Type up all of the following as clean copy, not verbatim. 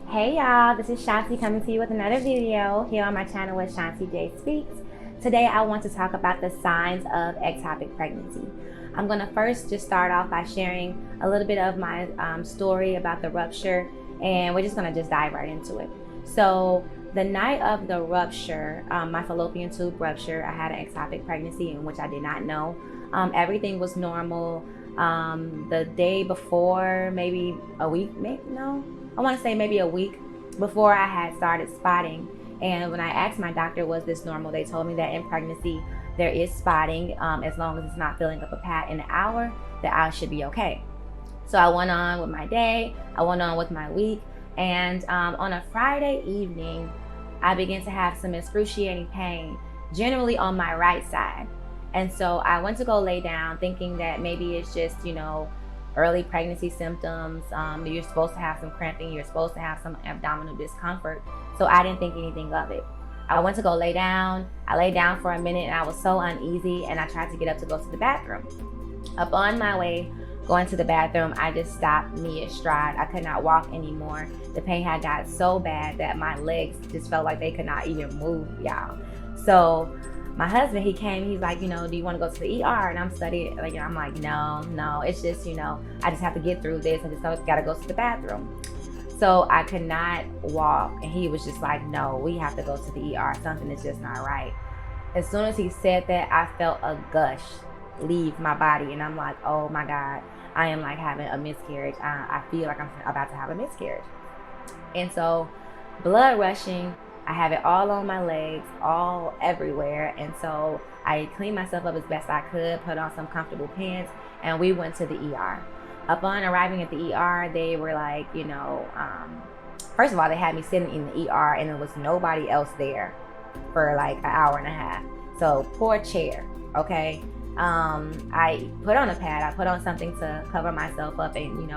Hey y'all, this is Shanti coming to you with another video here on my channel with ShantiJaySpeaks. Today I want to talk about the signs of ectopic pregnancy. I'm going to first just start off by sharing a little bit of my story about the rupture, and we're just going to just dive right into it. So the night of the rupture, my fallopian tube rupture, I had an ectopic pregnancy in which I did not know. Everything was normal. The day before, maybe a week, I want to say maybe a week before, I had started spotting. And when I asked my doctor, was this normal? They told me that in pregnancy, there is spotting. As long as it's not filling up a pad in an hour, that I should be okay. So I went on with my day, I went on with my week. And on a Friday evening, I began to have some excruciating pain, generally on my right side. And so I went to go lay down thinking that maybe it's just, early pregnancy symptoms. You're supposed to have some cramping, you're supposed to have some abdominal discomfort. So I didn't think anything of it. I went to go lay down. I lay down for a minute and I was so uneasy, and I tried to get up to go to the bathroom. Up on my way going to the bathroom, I just stopped mid-stride. I could not walk anymore. The pain had got so bad that my legs just felt like they could not even move, y'all. So my husband, he came, he's like, do you want to go to the ER? And I'm studying, I'm like, no, it's just, I just have to get through this. I just got to go to the bathroom. So I could not walk. And he was just like, no, we have to go to the ER. Something is just not right. As soon as he said that, I felt a gush leave my body. And I'm like, oh my God, I am like having a miscarriage. I feel like I'm about to have a miscarriage. And so blood rushing, I have it all on my legs, all everywhere. And so I cleaned myself up as best I could, put on some comfortable pants, and we went to the ER. Upon arriving at the ER, they were like, first of all, they had me sitting in the ER and there was nobody else there for like an hour and a half. So poor chair, okay? I put on a pad, I put on something to cover myself up and,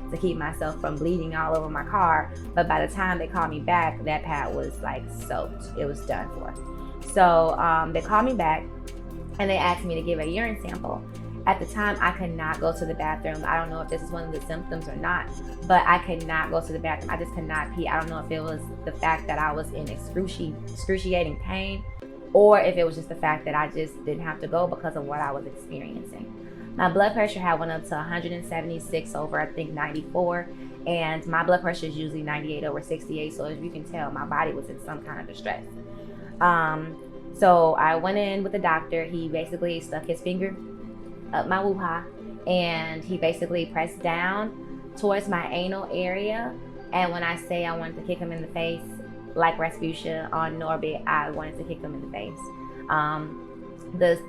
to keep myself from bleeding all over my car. But by the time they called me back, that pad was like soaked. It was done for. So they called me back and they asked me to give a urine sample. At the time, I could not go to the bathroom. I don't know if this is one of the symptoms or not, but I could not go to the bathroom. I just could not pee. I don't know if it was the fact that I was in excruciating pain, or if it was just the fact that I just didn't have to go because of what I was experiencing. My blood pressure had went up to 176 over, I think, 94. And my blood pressure is usually 98 over 68. So as you can tell, my body was in some kind of distress. So I went in with the doctor. He basically stuck his finger up my woo-ha, and he basically pressed down towards my anal area. And when I say I wanted to kick him in the face, like Rasputia on Norbit, I wanted to kick him in the face.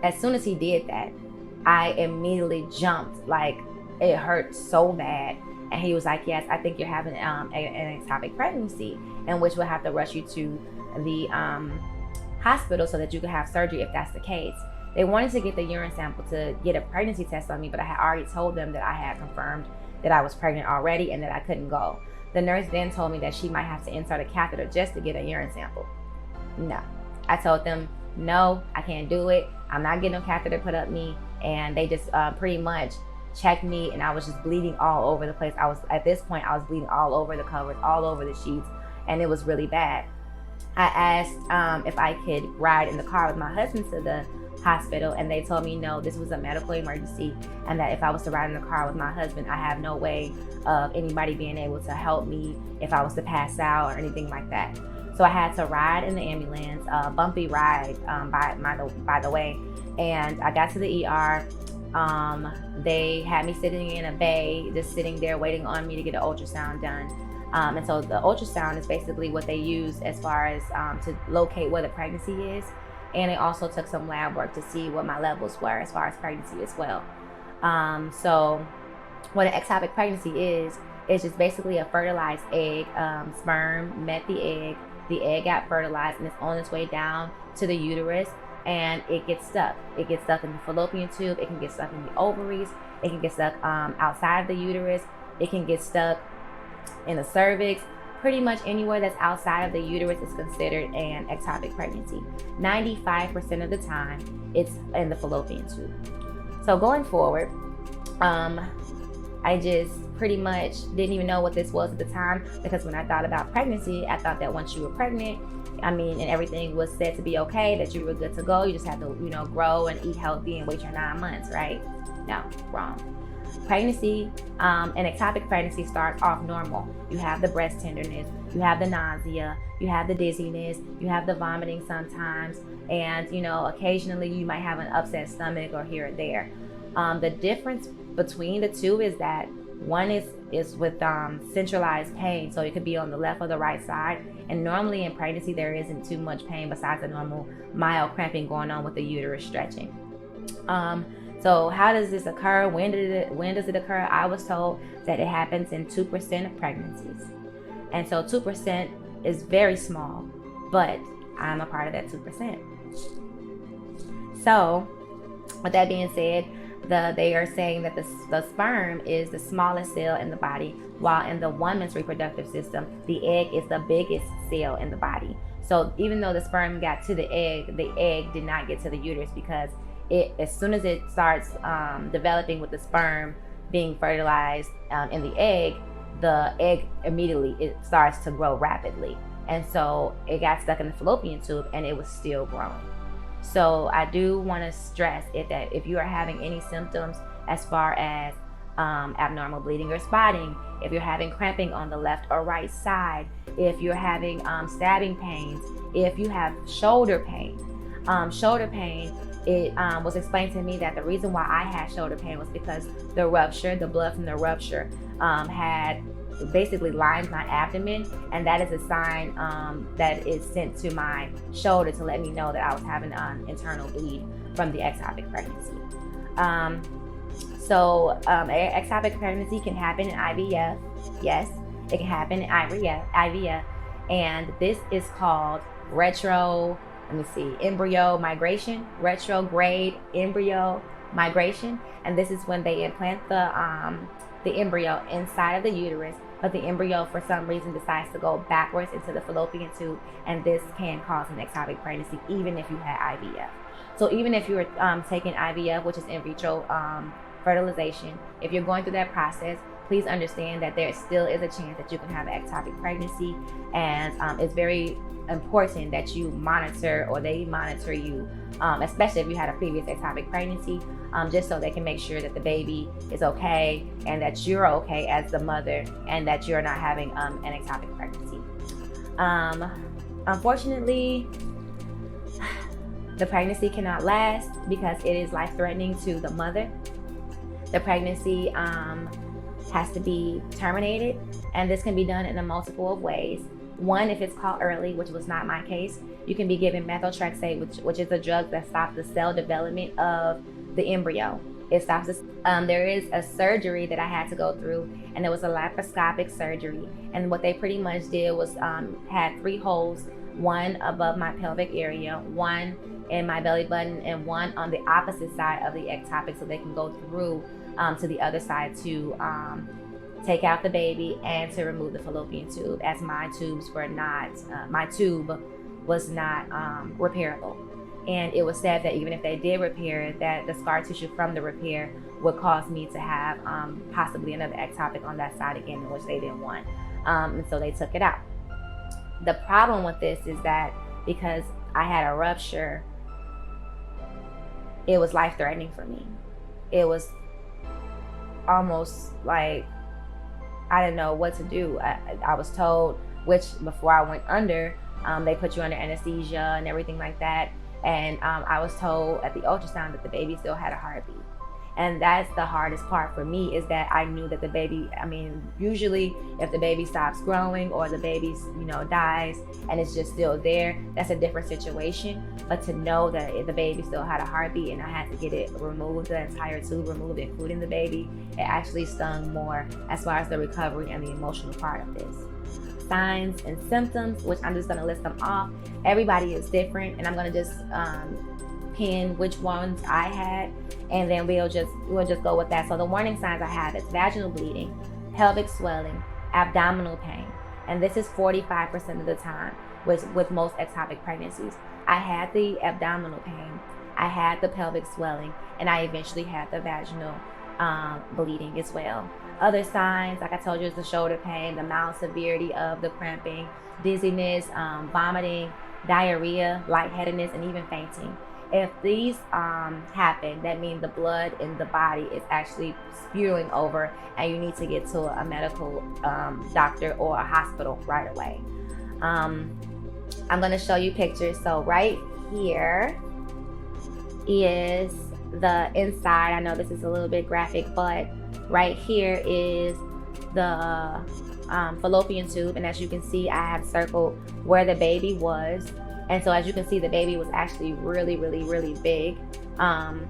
As soon as he did that, I immediately jumped, like it hurt so bad. And he was like, yes, I think you're having an ectopic pregnancy, in which we'll have to rush you to the hospital so that you can have surgery if that's the case. They wanted to get the urine sample to get a pregnancy test on me, but I had already told them that I had confirmed that I was pregnant already and that I couldn't go. The nurse then told me that she might have to insert a catheter just to get a urine sample. No, I told them, no, I can't do it. I'm not getting a catheter put up me. And they just pretty much checked me, and I was just bleeding all over the place. At this point, I was bleeding all over the covers, all over the sheets, and it was really bad. I asked if I could ride in the car with my husband to the hospital, and they told me no, this was a medical emergency, and that if I was to ride in the car with my husband, I have no way of anybody being able to help me if I was to pass out or anything like that. So I had to ride in the ambulance, a bumpy ride by the way. And I got to the ER. They had me sitting in a bay, just sitting there waiting on me to get an ultrasound done. And so the ultrasound is basically what they use as far as to locate where the pregnancy is. And it also took some lab work to see what my levels were as far as pregnancy as well. So what an ectopic pregnancy is just basically a fertilized egg. Sperm met the egg got fertilized, and it's on its way down to the uterus. And it gets stuck. It gets stuck in the fallopian tube. It can get stuck in the ovaries. It can get stuck outside of the uterus. It can get stuck in the cervix. Pretty much anywhere that's outside of the uterus is considered an ectopic pregnancy. 95% of the time, it's in the fallopian tube. So going forward, I just pretty much didn't even know what this was at the time, because when I thought about pregnancy, I thought that once you were pregnant, and everything was said to be okay, that you were good to go. You just had to, grow and eat healthy and wait your 9 months, right? No, wrong. Pregnancy, an ectopic pregnancy starts off normal. You have the breast tenderness, you have the nausea, you have the dizziness, you have the vomiting sometimes, and occasionally you might have an upset stomach or here or there. The difference between the two is that one is with centralized pain, so it could be on the left or the right side. And normally in pregnancy there isn't too much pain besides the normal mild cramping going on with the uterus stretching. So how does this occur? When does it occur? I was told that it happens in 2% of pregnancies, and so 2% is very small, but I'm a part of that 2%. So with that being said, they are saying that the sperm is the smallest cell in the body, while in the woman's reproductive system, the egg is the biggest cell in the body. So even though the sperm got to the egg did not get to the uterus, because as soon as it starts developing with the sperm being fertilized in the egg immediately it starts to grow rapidly. And so it got stuck in the fallopian tube and it was still growing. So I do want to stress that if you are having any symptoms as far as abnormal bleeding or spotting, if you're having cramping on the left or right side, if you're having stabbing pains, if you have shoulder pain, it was explained to me that the reason why I had shoulder pain was because the blood from the rupture had basically lined my abdomen, and that is a sign that is sent to my shoulder to let me know that I was having an internal bleed from the ectopic pregnancy. Ectopic pregnancy can happen in IVF. Yes, it can happen in IVF, and this is called embryo migration, retrograde embryo migration. And this is when they implant the embryo inside of the uterus, but the embryo for some reason decides to go backwards into the fallopian tube, and this can cause an ectopic pregnancy even if you had IVF. So even if you were taking IVF, which is in vitro fertilization, if you're going through that process, please understand that there still is a chance that you can have an ectopic pregnancy, and it's very important that you monitor, or they monitor you, especially if you had a previous ectopic pregnancy, just so they can make sure that the baby is okay and that you're okay as the mother and that you're not having an ectopic pregnancy. Unfortunately, the pregnancy cannot last because it is life-threatening to the mother. The pregnancy has to be terminated, and this can be done in a multiple of ways. One, if it's caught early, which was not my case, you can be given methotrexate, which is a drug that stops the cell development of the embryo. It stops this. There is a surgery that I had to go through, and it was a laparoscopic surgery. And what they pretty much did was had 3 holes, one above my pelvic area, one in my belly button, and one on the opposite side of the ectopic, so they can go through to the other side to take out the baby and to remove the fallopian tube, as my tube was not repairable. And it was said that even if they did repair it, that the scar tissue from the repair would cause me to have possibly another ectopic on that side again, which they didn't want. And so they took it out. The problem with this is that because I had a rupture, it was life-threatening for me. It was almost like I didn't know what to do. I was told, which before I went under, they put you under anesthesia and everything like that. And I was told at the ultrasound that the baby still had a heartbeat. And that's the hardest part for me, is that I knew that the baby, usually if the baby stops growing or the baby, dies and it's just still there, that's a different situation. But to know that the baby still had a heartbeat and I had to get it removed, the entire tube removed, including the baby, it actually stung more as far as the recovery and the emotional part of this. Signs and symptoms, which I'm just going to list them off. Everybody is different, and I'm going to just pin which ones I had, and then we'll just go with that. So the warning signs I have is vaginal bleeding, pelvic swelling, abdominal pain, and this is 45% of the time with most ectopic pregnancies. I had the abdominal pain, I had the pelvic swelling, and I eventually had the vaginal bleeding as well. Other signs, like I told you, is the shoulder pain, the mild severity of the cramping, dizziness, vomiting, diarrhea, lightheadedness, and even fainting. If these happen, that means the blood in the body is actually spewing over, and you need to get to a medical doctor or a hospital right away. I'm going to show you pictures. So right here is the inside. I know this is a little bit graphic, but right here is the fallopian tube, and as you can see, I have circled where the baby was. And so as you can see, the baby was actually really big. And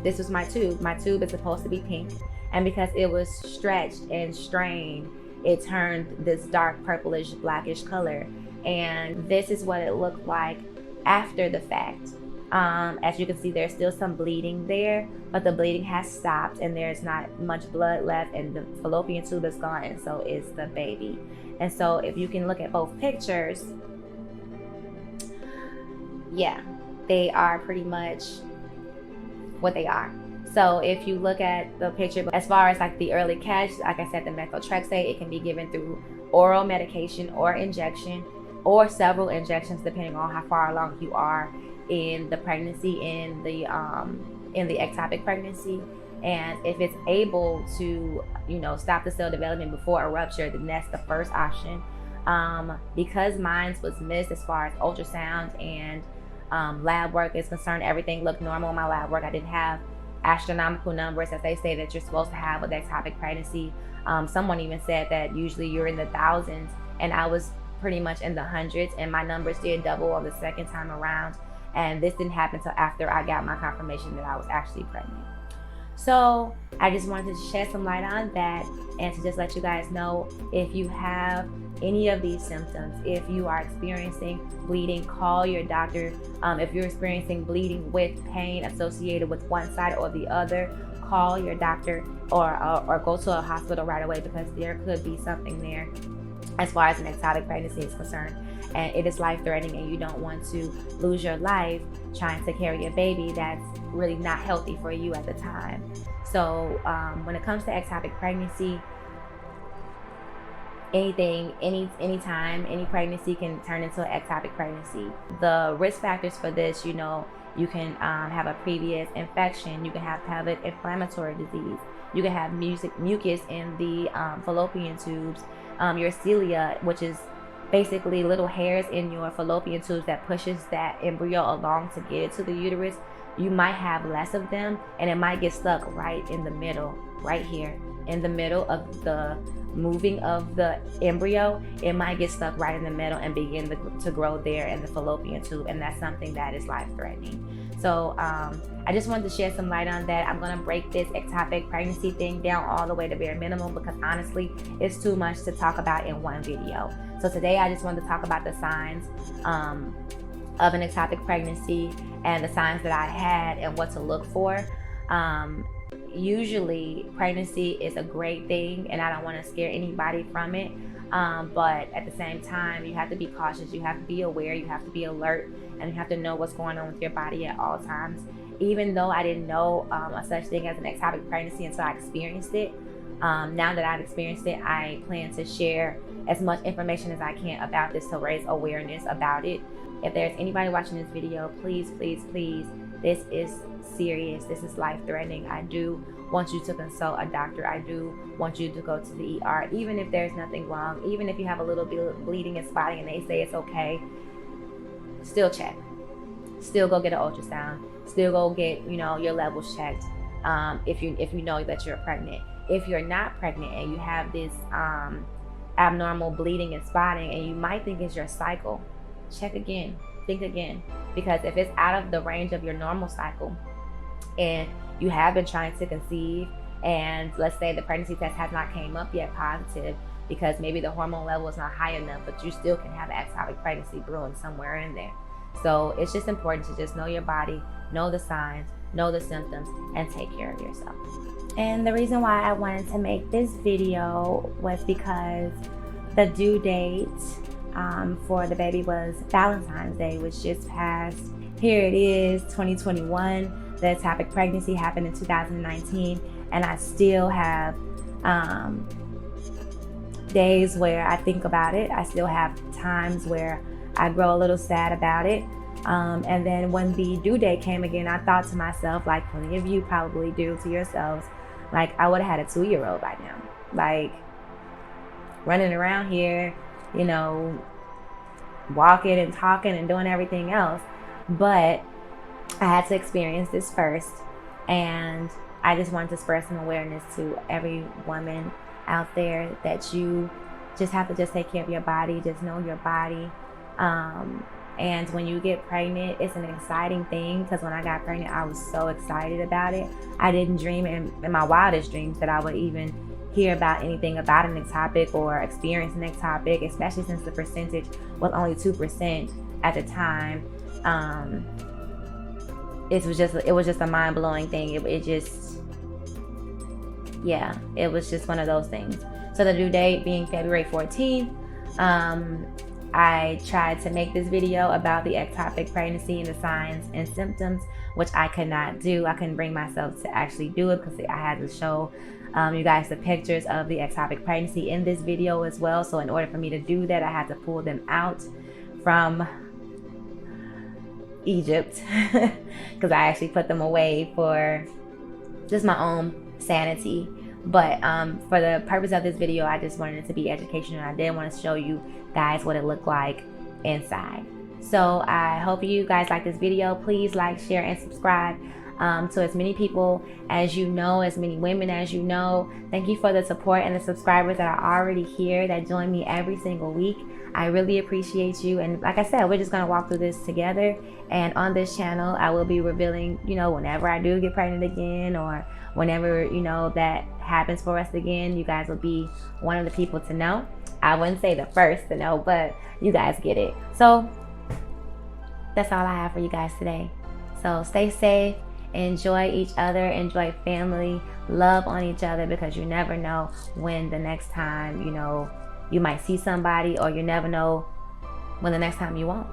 this was my tube. My tube is supposed to be pink, and because it was stretched and strained, it turned this dark purplish blackish color. And this is what it looked like after the fact. As you can see, there's still some bleeding there, but the bleeding has stopped and there's not much blood left, and the fallopian tube is gone, and so is the baby. And so if you can look at both pictures, yeah, they are pretty much what they are. So if you look at the picture, as far as like the early catch, like I said, the methotrexate, it can be given through oral medication or injection, or several injections depending on how far along you are in the pregnancy, in the ectopic pregnancy. And if it's able to, stop the cell development before a rupture, then that's the first option. Because mine was missed as far as ultrasound and lab work is concerned, everything looked normal in my lab work. I didn't have astronomical numbers as they say that you're supposed to have with ectopic pregnancy. Someone even said that usually you're in the thousands, and I was pretty much in the hundreds, and my numbers did double on the second time around. And this didn't happen until after I got my confirmation that I was actually pregnant. So I just wanted to shed some light on that, and to just let you guys know, if you have any of these symptoms, if you are experiencing bleeding, call your doctor. If you're experiencing bleeding with pain associated with one side or the other, call your doctor or go to a hospital right away, because there could be something there as far as an ectopic pregnancy is concerned. And it is life-threatening, and you don't want to lose your life trying to carry a baby that's really not healthy for you at the time. So when it comes to ectopic pregnancy, anytime, any pregnancy can turn into an ectopic pregnancy. The risk factors for this, you can have a previous infection, you can have pelvic inflammatory disease, you can have mucus in the fallopian tubes, your cilia, which is basically little hairs in your fallopian tubes that pushes that embryo along to get it to the uterus. You might have less of them, and it might get stuck right in the middle, right here in the middle of the moving of the embryo. It might get stuck right in the middle and begin to grow there in the fallopian tube, and that's something that is life-threatening. So I just wanted to shed some light on that. I'm going to break this ectopic pregnancy thing down all the way to bare minimum, because honestly, it's too much to talk about in one video. So today I just wanted to talk about the signs of an ectopic pregnancy and the signs that I had and what to look for. Usually pregnancy is a great thing, and I don't want to scare anybody from it, but at the same time, you have to be cautious, you have to be aware, you have to be alert, and you have to know what's going on with your body at all times. Even though I didn't know a such thing as an ectopic pregnancy until I experienced it, now that I've experienced it, I plan to share as much information as I can about this to raise awareness about it. If there's anybody watching this video, please, this is serious. This is life-threatening. I do want you to consult a doctor. I do want you to go to the ER, even if there's nothing wrong, even if you have a little bit of bleeding and spotting and they say it's okay. Still check. Still go get an ultrasound. Still go get your levels checked. If you know that you're pregnant. If you're not pregnant and you have this abnormal bleeding and spotting, and you might think it's your cycle, check again. Think again, because if it's out of the range of your normal cycle and you have been trying to conceive, and let's say the pregnancy test has not came up yet positive because maybe the hormone level is not high enough, but you still can have ectopic pregnancy brewing somewhere in there. So it's just important to just know your body, know the signs, know the symptoms, and take care of yourself. And the reason why I wanted to make this video was because the due date for the baby was Valentine's Day, which just passed. Here it is, 2021. the ectopic pregnancy happened in 2019, and I still have days where I think about it. I still have times where I grow a little sad about it. And then when the due date came again, I thought to myself, like plenty of you probably do to yourselves, like I would have had a 2-year-old by now, like running around here, you know, walking and talking and doing everything else. But I had to experience this first, and I just wanted to spread some awareness to every woman out there that you just have to just take care of your body. Just know your body. And when you get pregnant, it's an exciting thing, because when I got pregnant, I was so excited about it. I didn't dream in my wildest dreams that I would even hear about anything about an ectopic or experience an ectopic, especially since the percentage was only 2% at the time. It was just a mind-blowing thing. It was just one of those things. So the due date being February 14th, I tried to make this video about the ectopic pregnancy and the signs and symptoms, which I could not do. I couldn't bring myself to actually do it because I had to show you guys the pictures of the ectopic pregnancy in this video as well. So in order for me to do that, I had to pull them out from Egypt because I actually put them away for just my own sanity. But for the purpose of this video, I just wanted it to be educational. I did want to show you guys what it looked like inside. So I hope you guys like this video. Please like, share, and subscribe to as many people as you know, as many women as you know. Thank you for the support and the subscribers that are already here that join me every single week. I really appreciate you. And like I said, we're just going to walk through this together. And on this channel, I will be revealing, you know, whenever I do get pregnant again, or whenever, you know, that happens for us again, you guys will be one of the people to know. I wouldn't say the first to know, but you guys get it. So that's all I have for you guys today. So stay safe, enjoy each other, enjoy family, love on each other, because you never know when the next time, you know, you might see somebody, or you never know when the next time you won't.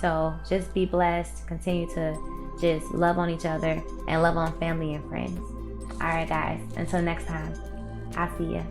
So just be blessed, continue to just love on each other and love on family and friends. All right, guys, until next time, I'll see ya.